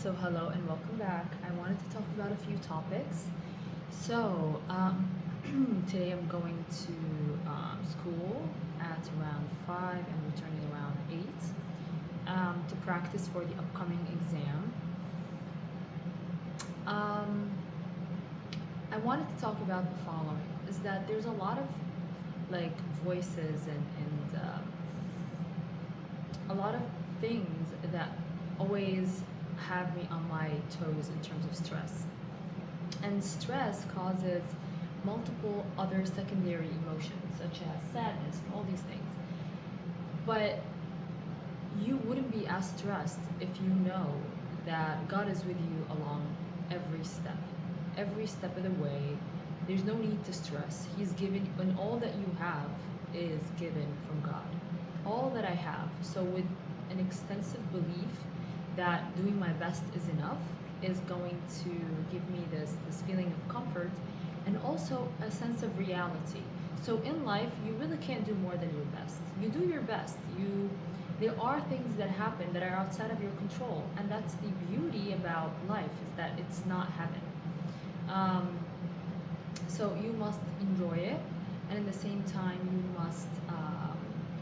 So hello and welcome back. I wanted to talk about a few topics. Today I'm going to school at around 5 and returning around 8 to practice for the upcoming exam. Um, I wanted to talk about the following, is that there's a lot of like voices and a lot of things that always have me on my toes in terms of stress. And stress causes multiple other secondary emotions, such as sadness and all these things. But you wouldn't be as stressed if you know that God is with you along every step. Every step of the way, there's no need to stress. He's given, and all that you have is given from God. All that I have. So, with an extensive belief that doing my best is enough, is going to give me this feeling of comfort and also a sense of reality. So in life, you really can't do more than your best. You do your best. There are things that happen that are outside of your control, and that's the beauty about life, is that it's not heaven. So you must enjoy it, and at the same time, you must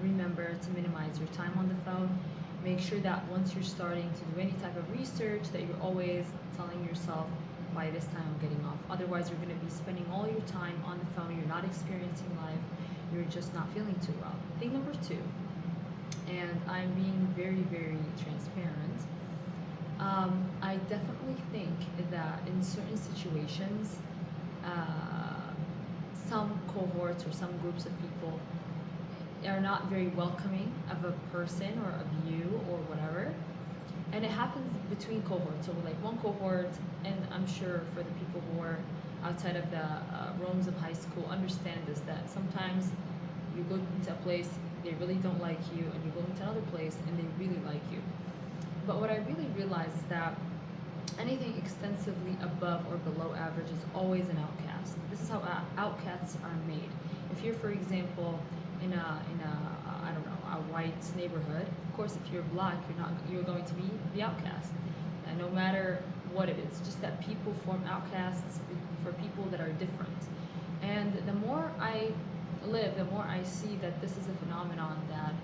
remember to minimize your time on the phone. Make sure that once you're starting to do any type of research, that you're always telling yourself, by this time I'm getting off. Otherwise, you're going to be spending all your time on the phone. You're not experiencing life. You're just not feeling too well. Thing number two, and I'm being very, very transparent. I definitely think that in certain situations, some cohorts or some groups of people are not very welcoming of a person or of you or whatever. And it happens between cohorts. So like one cohort, and I'm sure for the people who are outside of the realms of high school understand this, that sometimes you go into a place, they really don't like you, and you go into another place and they really like you. But what I really realize is that anything extensively above or below average is always an outcast. This is how outcasts are made. If you're, for example, in a I don't know, a white neighborhood, of course, if you're black, you're going to be the outcast, and no matter what it is, just that people form outcasts for people that are different. And the more I live, the more I see that this is a phenomenon that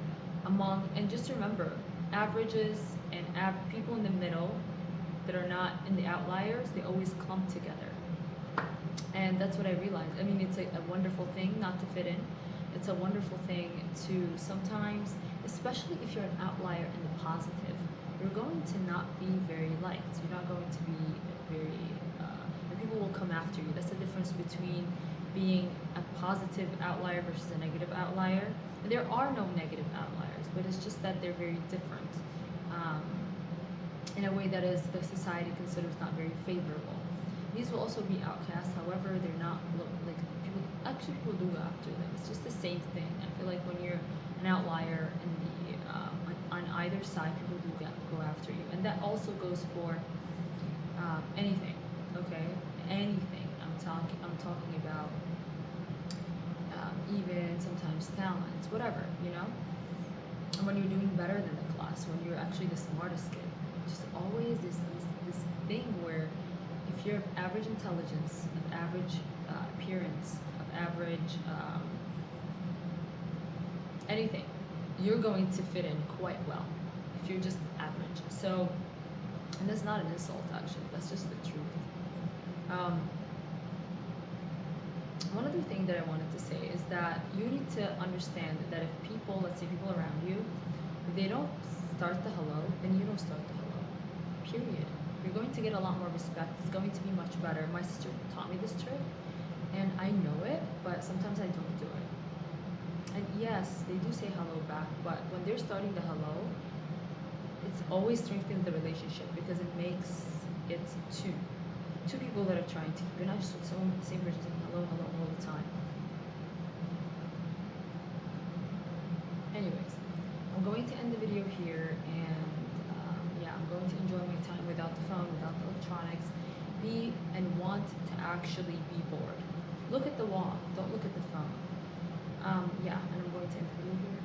and just remember, averages and people in the middle that are not in the outliers, they always clump together. And that's what I realized. I mean, it's a wonderful thing not to fit in. It's a wonderful thing to sometimes, especially if you're an outlier in the positive, you're going to not be very liked. You're not going to be very, and people will come after you. That's the difference between being a positive outlier versus a negative outlier. And there are no negative outliers, but it's just that they're very different in a way that is the society considers not very favorable. These will also be outcasts. However, they're not like people. Actually, people do go after them. It's just the same thing. I feel like when you're an outlier in the on either side, people do go after you, and that also goes for anything. Okay, anything. I'm talking about even sometimes talents, whatever, you know. And when you're doing better than the class, when you're actually the smartest kid, just always this thing where if you're of average intelligence, of average appearance, of average anything, you're going to fit in quite well if you're just average. So, and that's not an insult, actually, that's just the truth. One other thing that I wanted to say is that you need to understand that if people, let's say people around you, if they don't start the hello, then you don't start the hello. Period. You're going to get a lot more respect. It's going to be much better. My sister taught me this trick, and I know it, but sometimes I don't do it. And yes, they do say hello back, but when they're starting the hello, it's always strengthens the relationship because it makes it two people that are trying to. You're not just with someone, the same person saying hello, hello all the time. Anyways, I'm going to end the video here, and yeah, I'm going to enjoy my time without the phone, without the electronics, and want to actually be bored. Look at the wall, don't look at the phone. Yeah, and I'm going to end the video here.